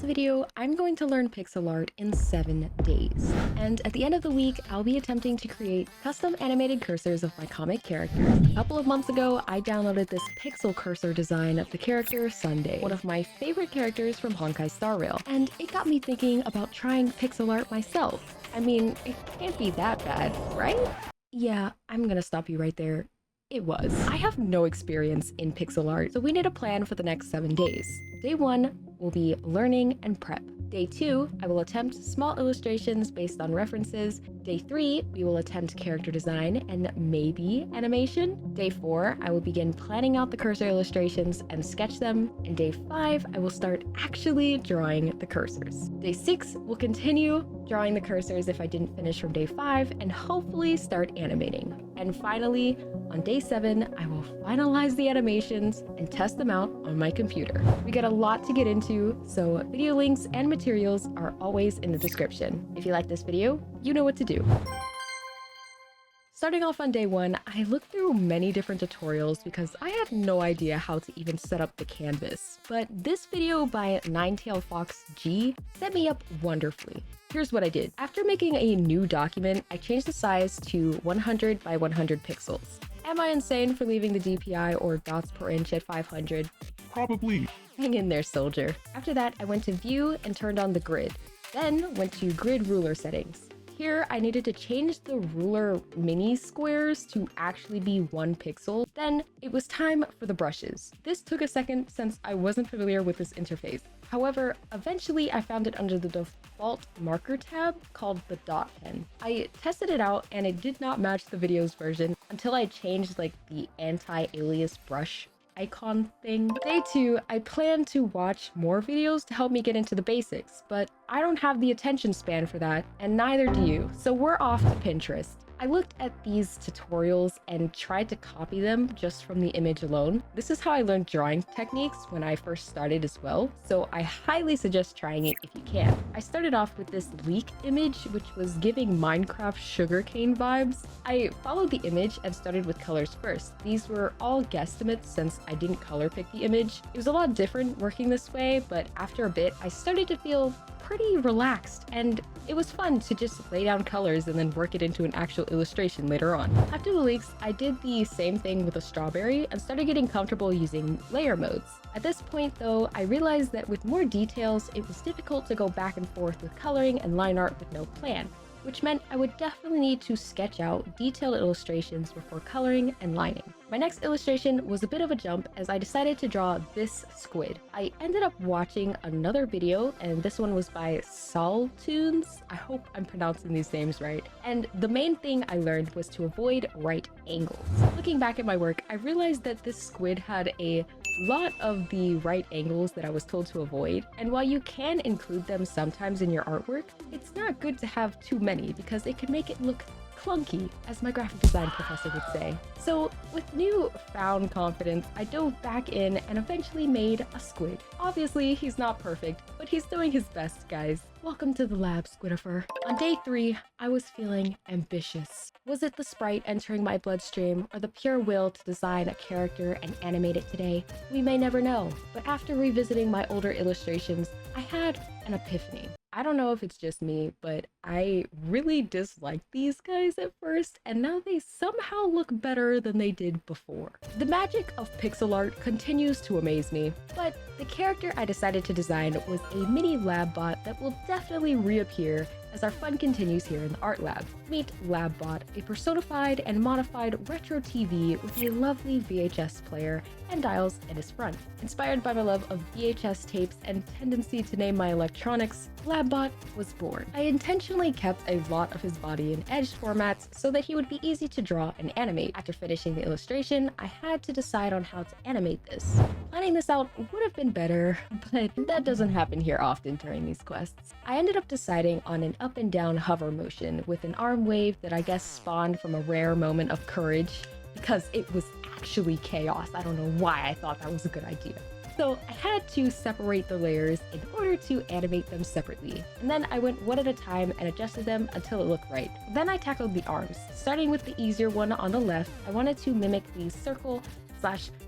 video, I'm going to learn pixel art in 7 days. And at the end of the week, I'll be attempting to create custom animated cursors of my comic characters. A couple of months ago, I downloaded this pixel cursor design of the character Sunday, one of my favorite characters from Honkai Star Rail, and it got me thinking about trying pixel art myself. I mean, it can't be that bad, right? Yeah, I'm gonna stop you right there. It was. I have no experience in pixel art, so we need a plan for the next 7 days. Day 1 will be learning and prep. Day 2, I will attempt small illustrations based on references. Day 3, we will attempt character design and maybe animation. Day 4, I will begin planning out the cursor illustrations and sketch them. And day 5, I will start actually drawing the cursors. Day 6 will continue drawing the cursors if I didn't finish from day 5 and hopefully start animating. And finally, on day 7, I will finalize the animations and test them out on my computer. We got a lot to get into, so video links and materials are always in the description. If you like this video, you know what to do. Starting off on day 1, I looked through many different tutorials because I had no idea how to even set up the canvas. But this video by ℜ𝔢𝔤𝔰𝔫𝔢𝔤 set me up wonderfully. Here's what I did. After making a new document, I changed the size to 100 by 100 pixels. Am I insane for leaving the DPI or dots per inch at 500? Probably. Hang in there, soldier. After that, I went to View and turned on the grid. Then went to Grid Ruler settings. Here, I needed to change the ruler mini squares to actually be 1 pixel. Then it was time for the brushes. This took a second since I wasn't familiar with this interface. However, eventually I found it under the default marker tab called the dot pen. I tested it out and it did not match the video's version until I changed like the anti-alias brush icon thing. Day 2, I plan to watch more videos to help me get into the basics, but I don't have the attention span for that, and neither do you, so we're off to Pinterest. I looked at these tutorials and tried to copy them just from the image alone. This is how I learned drawing techniques when I first started as well, so I highly suggest trying it if you can. I started off with this leak image, which was giving Minecraft sugarcane vibes. I followed the image and started with colors first. These were all guesstimates since I didn't color pick the image. It was a lot different working this way, but after a bit, I started to feel pretty relaxed, and it was fun to just lay down colors and then work it into an actual illustration later on. After the leaks, I did the same thing with a strawberry and started getting comfortable using layer modes. At this point though, I realized that with more details, it was difficult to go back and forth with coloring and line art with no plan, which meant I would definitely need to sketch out detailed illustrations before coloring and lining. My next illustration was a bit of a jump as I decided to draw this squid. I ended up watching another video, and this one was by 𝔖𝔬𝔰𝔦𝔫𝔢𝔰. I hope I'm pronouncing these names right. And the main thing I learned was to avoid right angles. Looking back at my work, I realized that this squid had a lot of the right angles that I was told to avoid, and while you can include them sometimes in your artwork, it's not good to have too many because it can make it look clunky, as my graphic design professor would say. So with newfound confidence, I dove back in and eventually made a squid. Obviously, he's not perfect, but he's doing his best, guys. Welcome to the lab, Squidifer. On day 3, I was feeling ambitious. Was it the sprite entering my bloodstream or the pure will to design a character and animate it today? We may never know, but after revisiting my older illustrations, I had an epiphany. I don't know if it's just me, but I really disliked these guys at first, and now they somehow look better than they did before. The magic of pixel art continues to amaze me, but the character I decided to design was a mini lab bot that will definitely reappear as our fun continues here in the art lab. Meet LabBot, a personified and modified retro TV with a lovely VHS player and dials in his front. Inspired by my love of VHS tapes and tendency to name my electronics, LabBot was born. I intentionally kept a lot of his body in edged formats so that he would be easy to draw and animate. After finishing the illustration, I had to decide on how to animate this. Planning this out would have been better, but that doesn't happen here often during these quests. I ended up deciding on an up and down hover motion with an arm wave that I guess spawned from a rare moment of courage because it was actually chaos. I don't know why I thought that was a good idea. So I had to separate the layers in order to animate them separately. And then I went one at a time and adjusted them until it looked right. Then I tackled the arms. Starting with the easier one on the left, I wanted to mimic the circle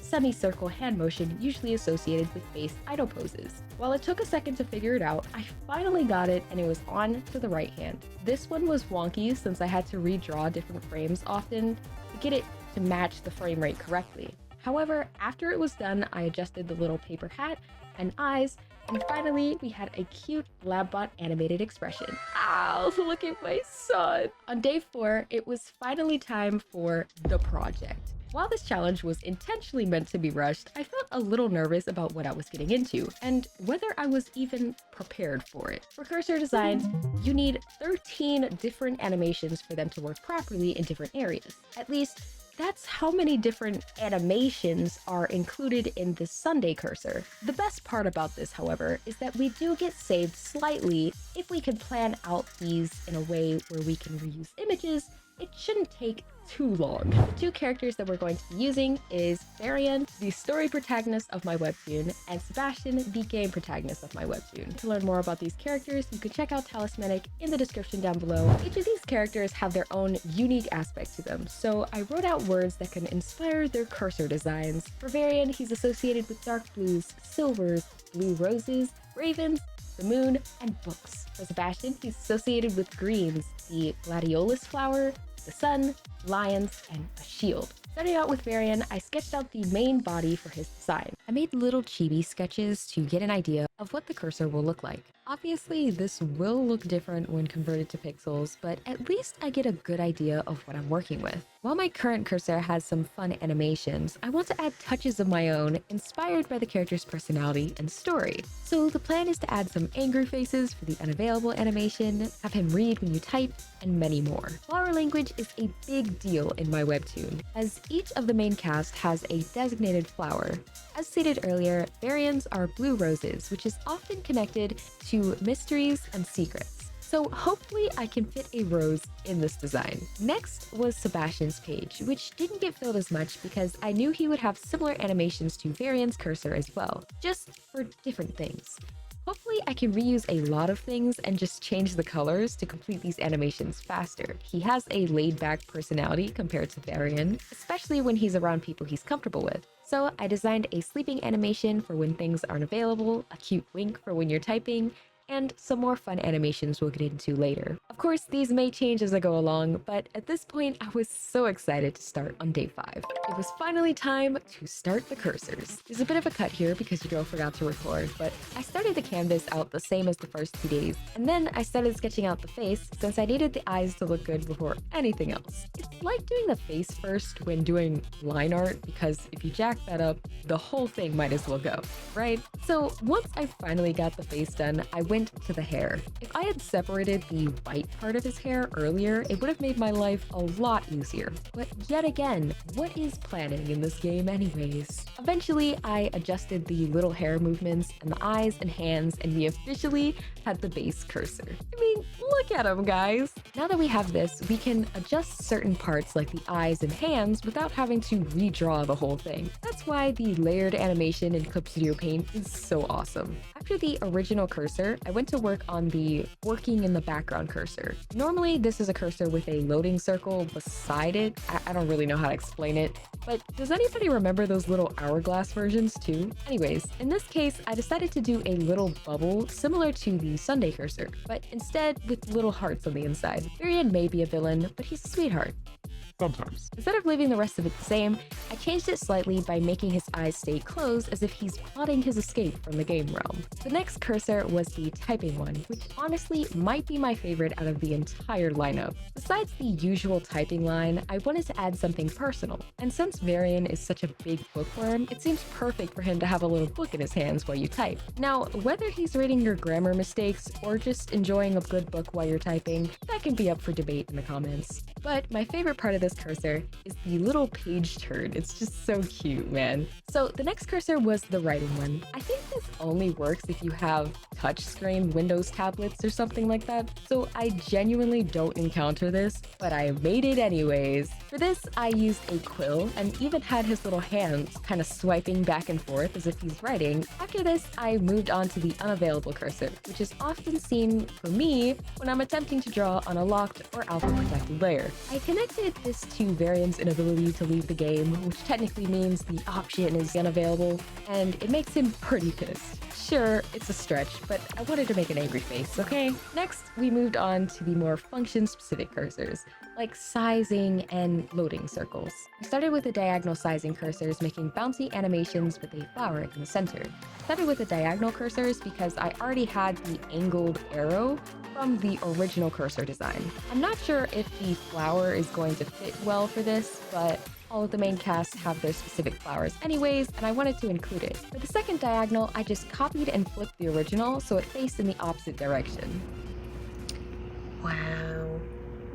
semicircle hand motion usually associated with face idle poses. While it took a second to figure it out, I finally got it and it was on to the right hand. This one was wonky since I had to redraw different frames often to get it to match the frame rate correctly. However, after it was done, I adjusted the little paper hat and eyes, and finally we had a cute LabBot animated expression. Ow, look at my son! On day 4, it was finally time for the project. While this challenge was intentionally meant to be rushed, I felt a little nervous about what I was getting into, and whether I was even prepared for it. For cursor designs, you need 13 different animations for them to work properly in different areas. At least, that's how many different animations are included in this Sunday cursor. The best part about this, however, is that we do get saved slightly. If we can plan out these in a way where we can reuse images, it shouldn't take too long. The 2 characters that we're going to be using is Varian, the story protagonist of my webtoon, and Sebastian, the game protagonist of my webtoon. To learn more about these characters, you can check out Talismanic in the description down below. Each of these characters have their own unique aspect to them, so I wrote out words that can inspire their cursor designs. For Varian, he's associated with dark blues, silvers, blue roses, ravens, the moon, and books. For Sebastian, he's associated with greens, the gladiolus flower, the sun, lions, and a shield. Starting out with Varian, I sketched out the main body for his design. I made little chibi sketches to get an idea of what the cursor will look like. Obviously, this will look different when converted to pixels, but at least I get a good idea of what I'm working with. While my current cursor has some fun animations, I want to add touches of my own, inspired by the character's personality and story. So the plan is to add some angry faces for the unavailable animation, have him read when you type, and many more. Flower language is a big deal in my webtoon, as each of the main cast has a designated flower. As stated earlier, Varians are blue roses, which is often connected to mysteries and secrets. So hopefully I can fit a rose in this design. Next was Sebastian's page, which didn't get filled as much because I knew he would have similar animations to Varian's cursor as well, just for different things. Hopefully I can reuse a lot of things and just change the colors to complete these animations faster. He has a laid-back personality compared to Varian, especially when he's around people he's comfortable with. So I designed a sleeping animation for when things aren't available, a cute wink for when you're typing, and some more fun animations we'll get into later. Of course, these may change as I go along, but at this point, I was so excited to start on day 5. It was finally time to start the cursors. There's a bit of a cut here because your girl forgot to record, but I started the canvas out the same as the first 2 days, and then I started sketching out the face since I needed the eyes to look good before anything else. It's like doing the face first when doing line art, because if you jack that up, the whole thing might as well go, right? So once I finally got the face done, I went to the hair. If I had separated the white part of his hair earlier, it would have made my life a lot easier. But yet again, what is planning in this game anyways? Eventually, I adjusted the little hair movements and the eyes and hands, and we officially had the base cursor. I mean, look at him, guys! Now that we have this, we can adjust certain parts like the eyes and hands without having to redraw the whole thing. That's why the layered animation in ℍ𝔬𝔫 Paint is so awesome. After the original cursor, I went to work on the working in the background cursor. Normally, this is a cursor with a loading circle beside it. I don't really know how to explain it, but does anybody remember those little hourglass versions too? Anyways, in this case, I decided to do a little bubble similar to the Sunday cursor, but instead with little hearts on the inside. Varian may be a villain, but he's a sweetheart. Sometimes. Instead of leaving the rest of it the same, I changed it slightly by making his eyes stay closed as if he's plotting his escape from the game realm. The next cursor was the typing one, which honestly might be my favorite out of the entire lineup. Besides the usual typing line, I wanted to add something personal, and since Varian is such a big bookworm, it seems perfect for him to have a little book in his hands while you type. Now, whether he's reading your grammar mistakes or just enjoying a good book while you're typing, that can be up for debate in the comments. But my favorite part of this cursor is the little page turn. It's just so cute, man. So the next cursor was the writing one. I think this only works if you have touchscreen Windows tablets or something like that. So I genuinely don't encounter this, but I made it anyways. For this, I used a quill and even had his little hands kind of swiping back and forth as if he's writing. After this, I moved on to the unavailable cursor, which is often seen for me when I'm attempting to draw on a locked or alpha protected layer. I connected this thanks to Varian's inability to leave the game, which technically means the option is unavailable, and it makes him pretty pissed. Sure, it's a stretch, but I wanted to make an angry face, okay? Next, we moved on to the more function-specific cursors, like sizing and loading circles. I started with the diagonal sizing cursors, making bouncy animations with a flower in the center. I started with the diagonal cursors because I already had the angled arrow from the original cursor design. I'm not sure if the flower is going to fit well for this, but all of the main casts have their specific flowers anyways, and I wanted to include it. For the second diagonal, I just copied and flipped the original so it faced in the opposite direction. Wow.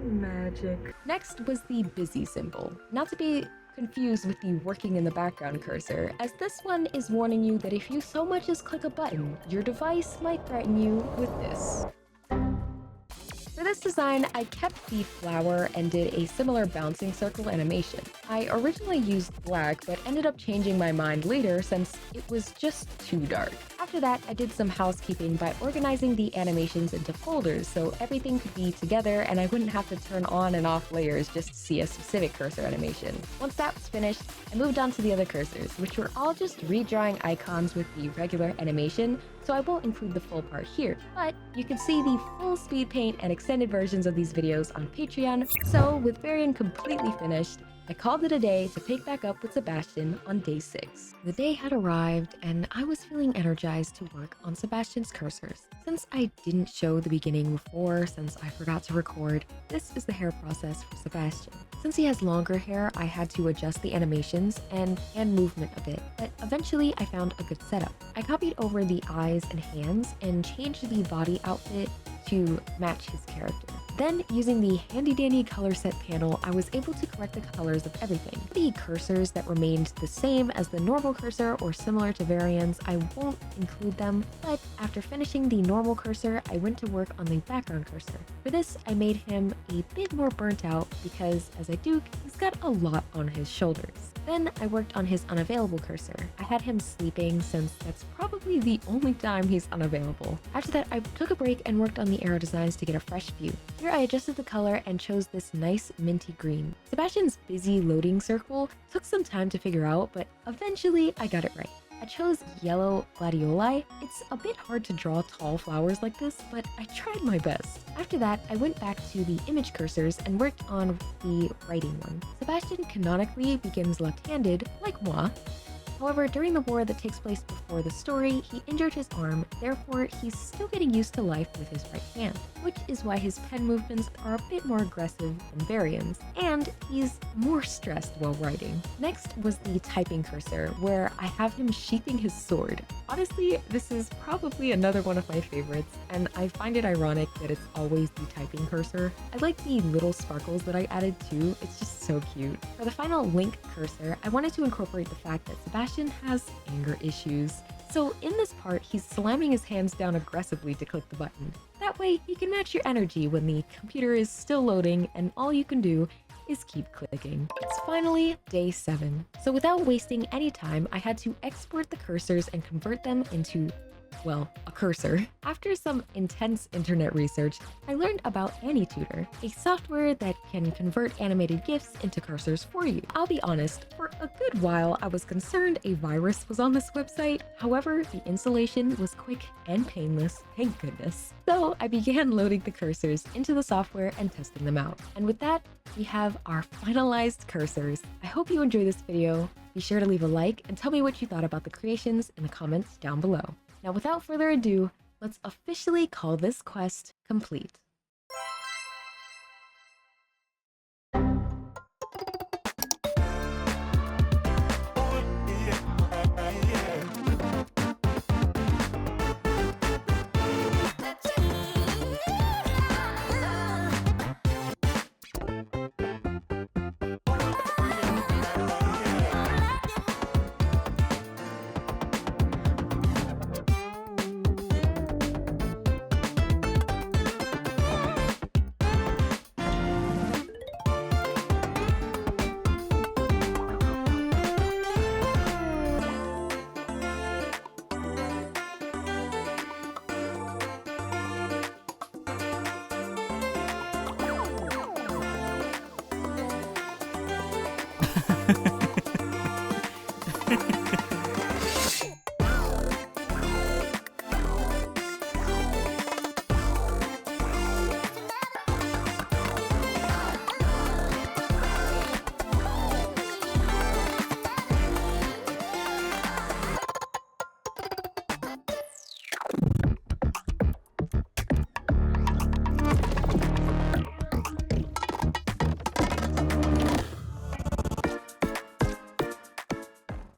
Magic. Next was the busy symbol. Not to be confused with the working in the background cursor, as this one is warning you that if you so much as click a button, your device might threaten you with this. For this design, I kept the flower and did a similar bouncing circle animation. I originally used black, but ended up changing my mind later since it was just too dark. After that, I did some housekeeping by organizing the animations into folders so everything could be together and I wouldn't have to turn on and off layers just to see a specific cursor animation. Once that was finished, I moved on to the other cursors, which were all just redrawing icons with the regular animation, so I won't include the full part here, but you can see the full speed paint and extended versions of these videos on Patreon. So with Varian completely finished, I called it a day to pick back up with Sebastian on day 6. The day had arrived and I was feeling energized to work on Sebastian's cursors. Since I didn't show the beginning before, since I forgot to record, this is the hair process for Sebastian. Since he has longer hair, I had to adjust the animations and hand movement a bit, but eventually I found a good setup. I copied over the eyes and hands and changed the body outfit to match his character. Then, using the handy-dandy color set panel, I was able to correct the colors of everything. The cursors that remained the same as the normal cursor or similar to Varian's, I won't include them, but after finishing the normal cursor, I went to work on the background cursor. For this, I made him a bit more burnt out because, as a Duke, he's got a lot on his shoulders. Then I worked on his unavailable cursor. I had him sleeping since that's probably the only time he's unavailable. After that, I took a break and worked on the arrow designs to get a fresh view. Here I adjusted the color and chose this nice minty green. Sebastian's busy loading circle took some time to figure out, but eventually I got it right. I chose yellow gladioli. It's a bit hard to draw tall flowers like this, but I tried my best. After that, I went back to the image cursors and worked on the writing one. Sebastian canonically begins left-handed, like moi. However, during the war that takes place before the story, he injured his arm, therefore he's still getting used to life with his right hand, which is why his pen movements are a bit more aggressive than Varian's, and he's more stressed while writing. Next was the typing cursor, where I have him sheathing his sword. Honestly, this is probably another one of my favorites, and I find it ironic that it's always the typing cursor. I like the little sparkles that I added too, it's just so cute. For the final link cursor, I wanted to incorporate the fact that Sebastian has anger issues. So in this part, he's slamming his hands down aggressively to click the button. That way, you can match your energy when the computer is still loading and all you can do is keep clicking. It's finally day 7. So without wasting any time, I had to export the cursors and convert them into, well, a cursor. After some intense internet research, I learned about AniTutor, a software that can convert animated GIFs into cursors for you. I'll be honest, for a good while I was concerned a virus was on this website. However, the installation was quick and painless, thank goodness. So I began loading the cursors into the software and testing them out. And with that, we have our finalized cursors. I hope you enjoyed this video. Be sure to leave a like and tell me what you thought about the creations in the comments down below. Now, without further ado, let's officially call this quest complete.